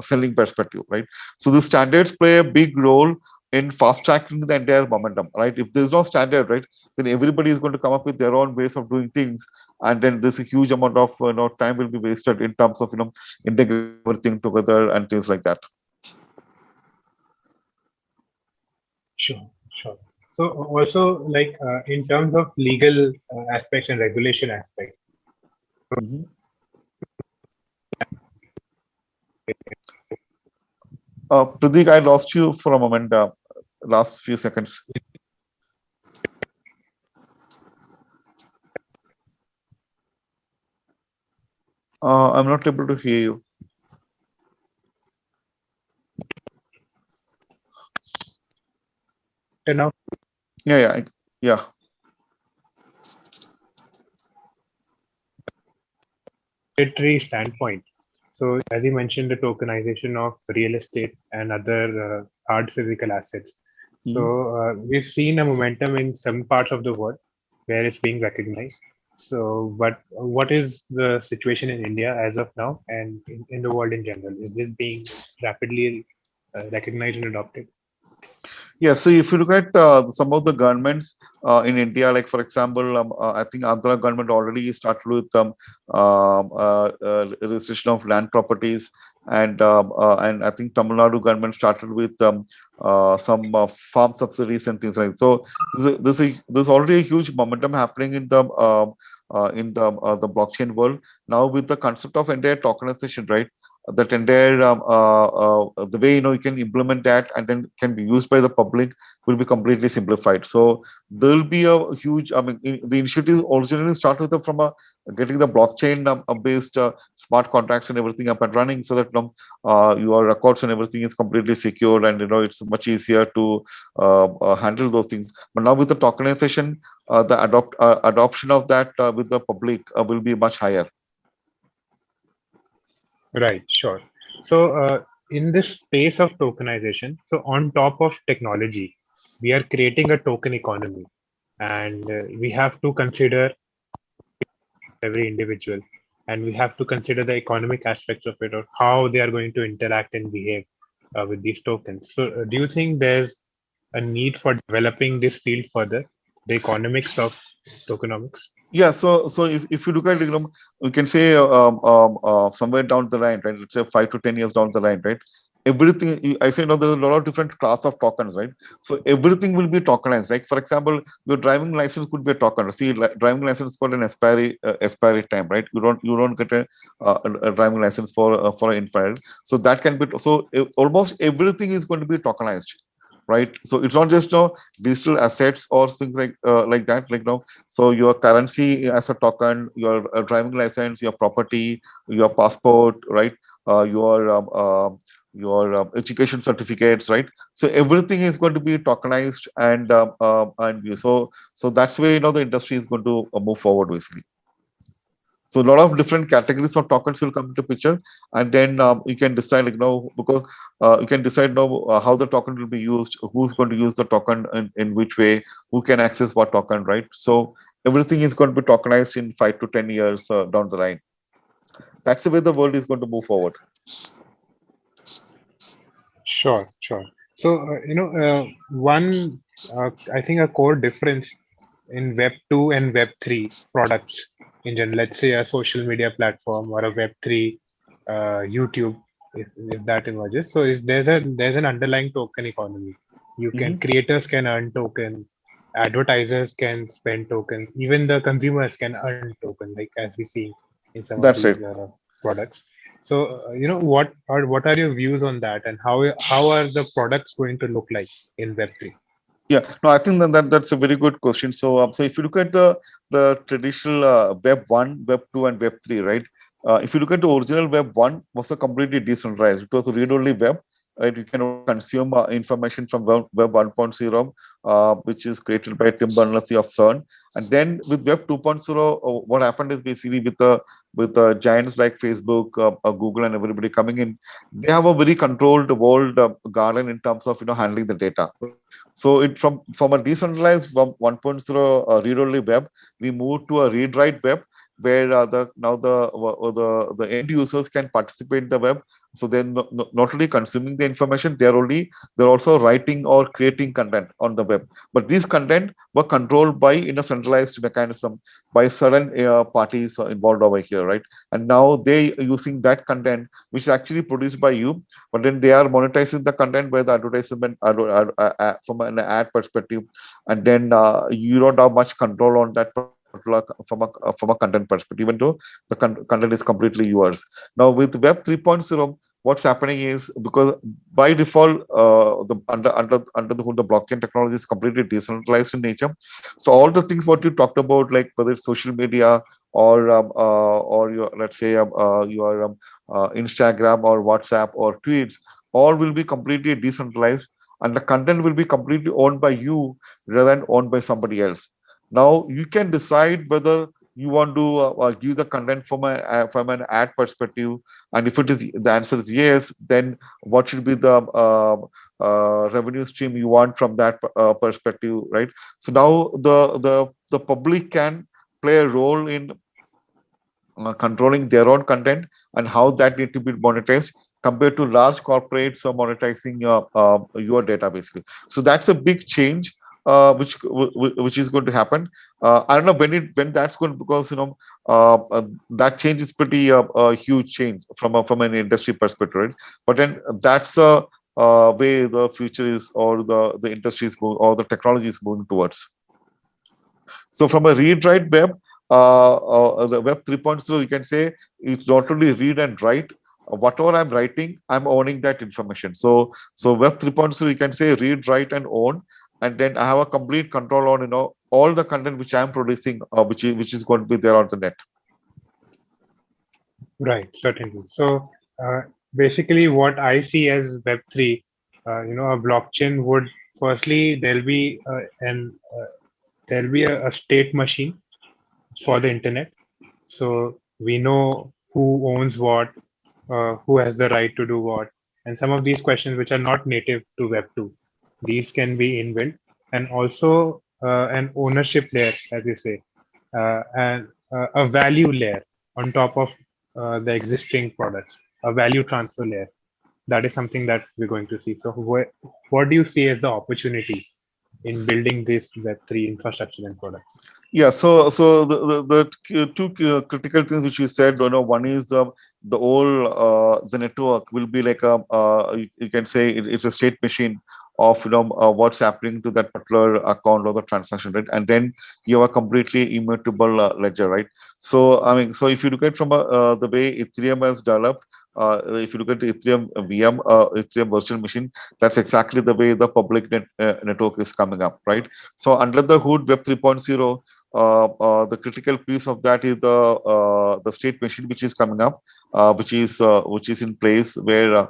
Speaker 2: selling perspective, right? So the standards play a big role in fast tracking the entire momentum, right? If there's no standard, right, then everybody is going to come up with their own ways of doing things, and then there's a huge amount of time will be wasted in terms of integrating everything together and things like that.
Speaker 3: Sure, sure. So also like in terms of legal aspects and regulation aspects.
Speaker 2: Prateek, I lost you for a moment, last few seconds. I'm not able to hear you.
Speaker 3: Now,
Speaker 2: Yeah.
Speaker 3: regulatory standpoint. So as you mentioned, the tokenization of real estate and other hard physical assets. So we've seen a momentum in some parts of the world where it's being recognized. So, but what is the situation in India as of now and in the world in general? Is this being rapidly recognized and adopted?
Speaker 2: Yeah, so if you look at some of the governments in India, like for example, I think Andhra government already started with registration of land properties, and I think Tamil Nadu government started with some farm subsidies and things like that. So there's already a huge momentum happening in the blockchain world now with the concept of entire tokenization, right? That entire the way you can implement that and then can be used by the public will be completely simplified. So there will be a huge, I mean, the initiative originally started with from getting the blockchain based smart contracts and everything up and running, so that your records and everything is completely secure, and it's much easier to handle those things. But now with the tokenization, the adoption of that with the public will be much higher.
Speaker 3: Right, sure. So, in this space of tokenization, so on top of technology, we are creating a token economy, and we have to consider every individual, and we have to consider the economic aspects of it or how they are going to interact and behave with these tokens. So, do you think there's a need for developing this field further, the economics of tokenomics?
Speaker 2: Yeah, so if you look at we can say somewhere down the line, right? Let's say 5 to 10 years down the line, right? Everything I say, there's a lot of different class of tokens, right? So everything will be tokenized. Like for example, your driving license could be a token. See, driving license called an expiry time, right? You don't get a driving license for an infrared. So that can be almost everything is going to be tokenized, right? So it's not just digital assets or things like that, so your currency as a token, your driving license, your property, your passport, right? Your education certificates, right? So everything is going to be tokenized, and so that's where the industry is going to move forward basically. So a lot of different categories of tokens will come into picture, and then you can decide, because you can decide how the token will be used, who's going to use the token in which way, who can access what token, right? So everything is going to be tokenized in 5 to 10 years down the line. That's the way the world is going to move forward.
Speaker 3: Sure, sure. So, I think a core difference in Web 2 and Web 3 products in general, let's say a social media platform or a Web 3 YouTube, if that emerges. So there's an underlying token economy. Creators can earn token, advertisers can spend token, even the consumers can earn token, like as we see in some of
Speaker 2: That's
Speaker 3: these
Speaker 2: it.
Speaker 3: products. So, what are your views on that, and how are the products going to look like in Web3?
Speaker 2: Yeah, no, I think that's a very good question. So if you look at the traditional Web 1, Web 2, and Web 3, right? If you look at the original Web 1, was a completely decentralized. It was a read-only web, right? You can consume information from Web 1.0, which is created by Tim Berners-Lee of CERN. And then with Web 2.0, what happened is basically with giants like Facebook, Google, and everybody coming in, they have a very controlled world garden in terms of handling the data. So it from a decentralized 1.0 read-only web, we moved to a read-write web where the end users can participate in the web. So they're not only consuming the information, they're also writing or creating content on the web. But these content were controlled by in a centralized mechanism by certain parties involved over here, right? And now they using that content, which is actually produced by you, but then they are monetizing the content by the advertisement from an ad perspective, and then you don't have much control on that from a content perspective, even though the content is completely yours. Now with Web 3.0, what's happening is, because by default the under the hood, the blockchain technology is completely decentralized in nature. So all the things what you talked about, like whether it's social media or your, let's say your Instagram or WhatsApp or tweets, all will be completely decentralized, and the content will be completely owned by you rather than owned by somebody else. Now you can decide whether you want to give the content from an ad perspective, and if it is the answer is yes, then what should be the revenue stream you want from that perspective, right? So now the public can play a role in controlling their own content and how that need to be monetized compared to large corporates monetizing your data basically. So that's a big change which is going to happen. I don't know when that's going, because that change is pretty a huge change from an industry perspective, right? But then that's a way the future is, or the industry is moving, or the technology is moving towards. So from a read-write web, the Web 3.0, you can say it's not only read and write. Whatever I'm writing, I'm owning that information. So Web 3.0, you can say read, write, and own, and then I have a complete control on all the content which I'm producing, which is going to be there on the net.
Speaker 3: Right, certainly. So basically, what I see as Web3, a blockchain would, firstly there'll be a state machine for the internet. So we know who owns what, who has the right to do what, and some of these questions which are not native to Web2, these can be inbuilt, and also an ownership layer, as you say, and a value layer on top of the existing products, a value transfer layer. That is something that we're going to see. So what do you see as the opportunities in building this Web3 infrastructure and products?
Speaker 2: Yeah, so the two critical things which you said, one is the whole the network will be like you can say it's a state machine of what's happening to that particular account or the transaction, right? And then you have a completely immutable ledger, right? So I mean, so if you look at from the way Ethereum has developed, if you look at the Ethereum VM, Ethereum virtual machine, that's exactly the way the public network is coming up, right? So under the hood, Web 3.0, the critical piece of that is the state machine which is coming up, which is in place, where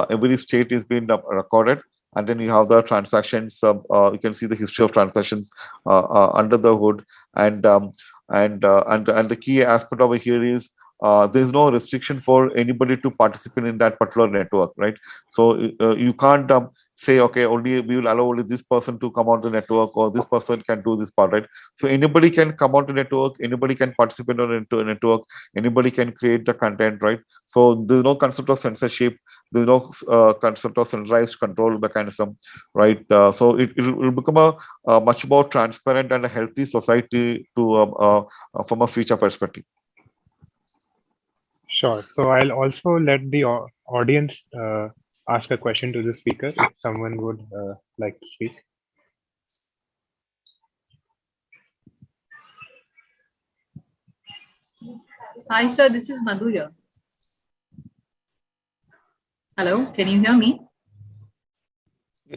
Speaker 2: every state is being recorded, and then you have the transactions. You can see the history of transactions under the hood, and the key aspect over here is there is no restriction for anybody to participate in that particular network, right? So you can't say, okay, only we will allow only this person to come on the network, or this person can do this part, right? So anybody can come on to network, anybody can participate on a network, anybody can create the content, right? So there's no concept of censorship, there's no concept of centralized control mechanism, right? So it will become a much more transparent and a healthy society to from a future perspective.
Speaker 3: Sure. So I'll also let the audience ask a question to the speaker if someone would like to speak.
Speaker 4: Hi, sir. This is Madhu here. Hello, can you hear me?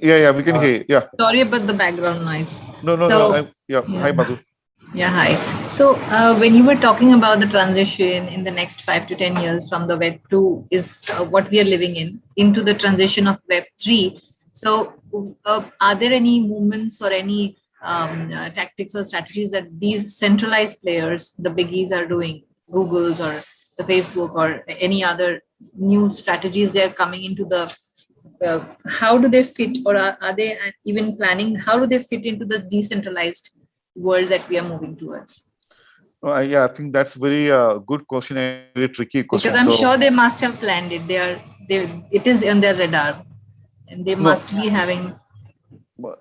Speaker 2: Yeah, we can hear you. Yeah.
Speaker 4: Sorry about the background noise.
Speaker 2: No. Hi, Madhu.
Speaker 4: Yeah, hi. So when you were talking about the transition in the next 5 to 10 years from the Web 2 is what we are living in into the transition of Web 3. So are there any movements or any tactics or strategies that these centralized players, the biggies, are doing, Google's or the Facebook or any other new strategies they are coming into the how do they fit, or are they even planning, how do they fit into the decentralized world that we are moving towards?
Speaker 2: Yeah, I think that's very good question and very tricky question.
Speaker 4: Because I'm
Speaker 2: So
Speaker 4: sure they must have planned it. They it is on their radar, and they
Speaker 2: no,
Speaker 4: must be having.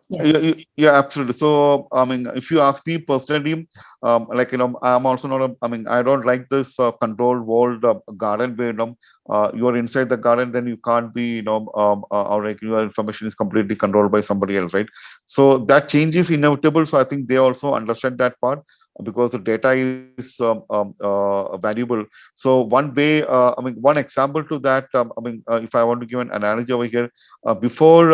Speaker 2: yeah,
Speaker 4: Yes.
Speaker 2: yeah, absolutely. So, I mean, if you ask me personally, like, I'm also not, I mean, I don't like this controlled walled garden where, you're inside the garden, then you can't be, or like your information is completely controlled by somebody else, right? So that change is inevitable. So I think they also understand that part because the data is valuable. So one way, I mean, one example to that, I mean, if I want to give an analogy over here, before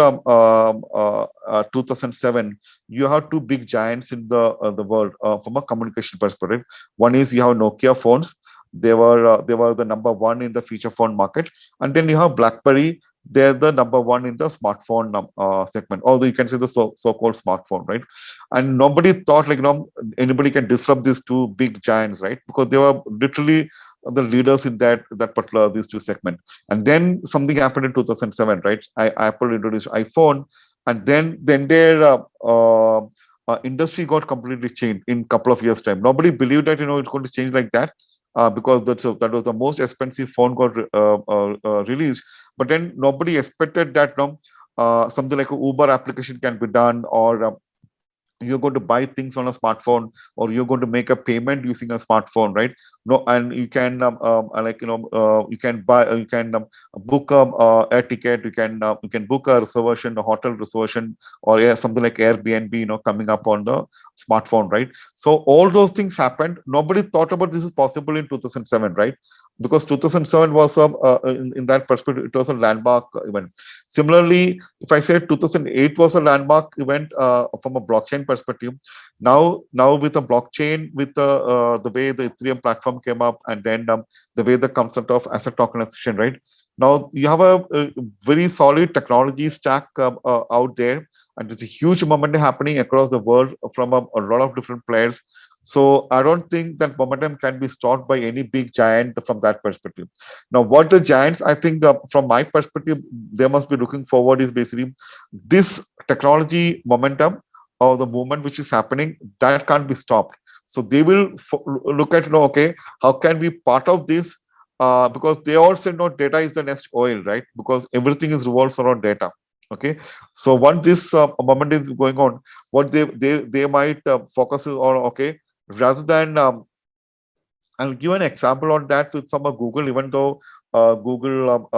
Speaker 2: 2007, you have two big giants in the world from a communication perspective. One is you have Nokia phones. They were the number one in the feature phone market, and then you have BlackBerry. They're the number one in the smartphone segment. Although you can say the so-called smartphone, right? And nobody thought like anybody can disrupt these two big giants, right? Because they were literally the leaders in that particular these two segments. And then something happened in 2007, right? Apple introduced iPhone, and then their industry got completely changed in a couple of years' time. Nobody believed that it's going to change like that. Because that was the most expensive phone got released, but then nobody expected that something like a Uber application can be done, or you're going to buy things on a smartphone, or you're going to make a payment using a smartphone, right? No, and you can you can buy, you can book a ticket, you can book a reservation, a hotel reservation, or yeah, something like Airbnb, coming up on the smartphone, right? So all those things happened. Nobody thought about this is possible in 2007, right? Because 2007 was in that perspective, it was a landmark event. Similarly, if I say 2008 was a landmark event from a blockchain perspective, now with a blockchain, with the way the Ethereum platform came up, and then the way the concept of asset tokenization, right? Now you have a very solid technology stack out there, and there's a huge momentum happening across the world from a lot of different players. So I don't think that momentum can be stopped by any big giant from that perspective. Now, what the giants, I think, from my perspective, they must be looking forward is basically this technology momentum or the movement which is happening that can't be stopped. So they will look at, okay, how can we part of this? Because they also know data is the next oil, right? Because everything is revolves around data. Okay, so once this moment is going on, what they might focus on, okay, rather than I'll give an example on that with from a Google, even though Google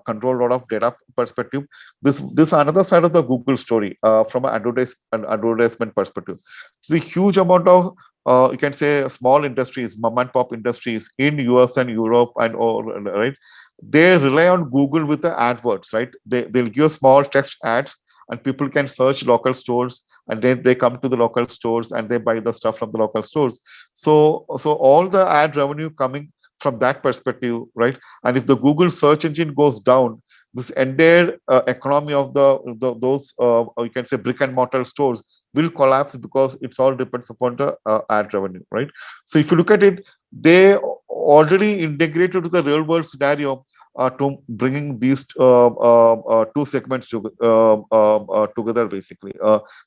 Speaker 2: control a lot of data perspective. This another side of the Google story from an advertisement perspective. It's a huge amount of you can say small industries, mom and pop industries in US and Europe and all, right. They rely on Google with the AdWords, right? They'll give small text ads, and people can search local stores, and then they come to the local stores and they buy the stuff from the local stores. So all the ad revenue coming from that perspective, right? And if the Google search engine goes down, this entire economy of those you can say brick and mortar stores will collapse, because it's all depends upon the ad revenue, right? So if you look at it, they already integrated to the real world scenario to bringing these two segments together, basically.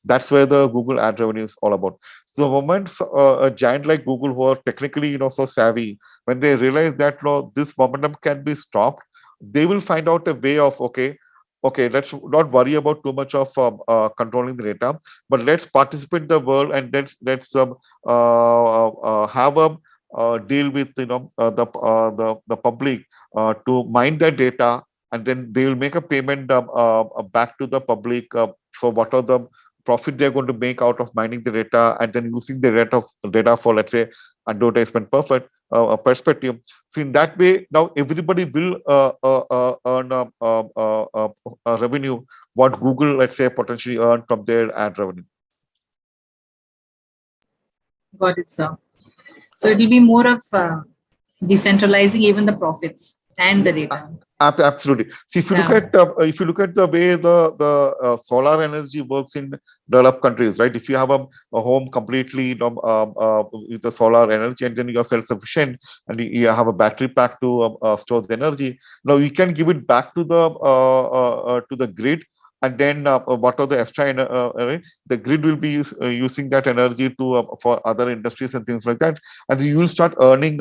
Speaker 2: That's where the Google ad revenue is all about. So the moment a giant like Google, who are technically so savvy, when they realize that this momentum can be stopped, they will find out a way of, okay, let's not worry about too much of controlling the data, but let's participate in the world, and let's have a deal with the public to mine that data, and then they will make a payment back to the public for what are the profit they're going to make out of mining the data, and then using the data for, let's say, advertisement perspective. So in that way, now everybody will earn a revenue what Google, let's say, potentially earn from their ad revenue.
Speaker 4: Got it, sir. So it will be more of decentralizing even the profits and the data.
Speaker 2: Absolutely. See, if you look at the way the solar energy works in developed countries, right? If you have a home completely with the solar energy, and then you're self-sufficient, and you have a battery pack to store the energy, now you can give it back to the grid, and then what are the extra the grid will be using that energy to for other industries and things like that, and you will start earning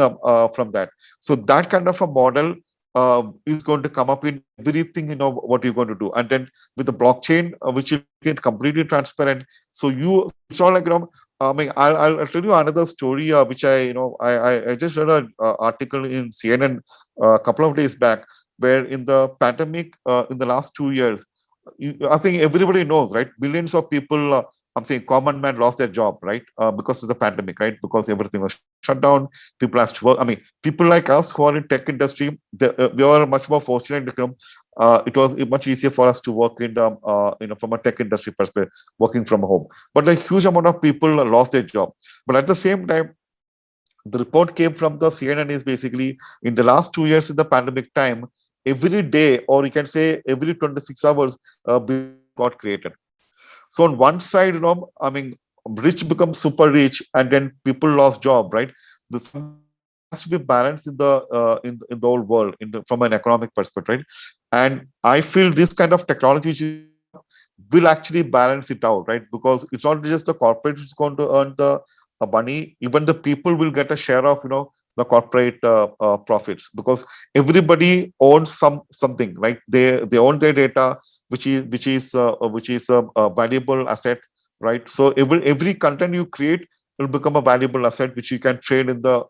Speaker 2: from that. So that kind of a model is going to come up in everything, what you're going to do. And then with the blockchain, which will get completely transparent. So it's not like, I mean, I'll tell you another story, which I just read an article in CNN a couple of days back, where in the pandemic, in the last 2 years, I think everybody knows, right? Billions of people, I'm saying common man lost their job, right? Because of the pandemic, right? Because everything was shut down. People has to work. I mean, people like us who are in tech industry, we are much more fortunate. It was much easier for us to work in, from a tech industry perspective, working from home. But a huge amount of people lost their job. But at the same time, the report came from the CNN is basically in the last 2 years in the pandemic time, every day, or you can say every 26 hours, got created. So on one side, I mean, rich becomes super rich, and then people lost job, right? This has to be balanced in in the whole world, from an economic perspective, right? And I feel this kind of technology will actually balance it out, right? Because it's not just the corporate who's going to earn the money; even the people will get a share of, the corporate profits, because everybody owns something, right? They own their data, which is a valuable asset, right? So every content you create will become a valuable asset which you can trade in the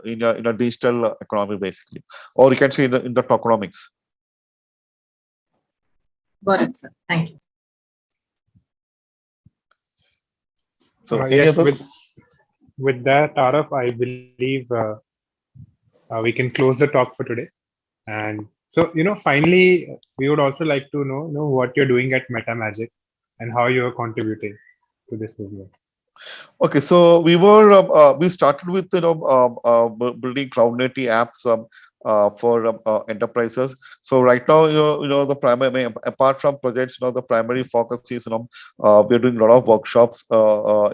Speaker 2: in a digital economy, basically, or you can say in the tokenomics.
Speaker 4: Got it, sir. Thank you.
Speaker 2: So
Speaker 3: yes, with that, Araf, I believe we can close the talk for today. And so, finally, we would also like to know what you're doing at MetaMagic and how you're contributing to this movement.
Speaker 2: Okay, so we started with building cloud native apps for enterprises. So right now, the primary, apart from projects, the primary focus is we're doing a lot of workshops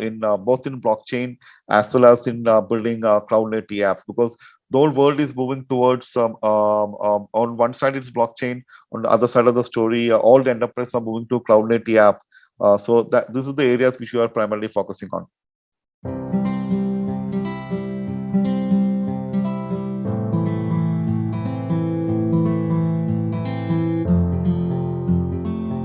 Speaker 2: in both in blockchain as well as in building cloud native apps, because the whole world is moving towards on one side it's blockchain, on the other side of the story, all the enterprises are moving to cloud native app. So that this is the areas which we are primarily focusing on.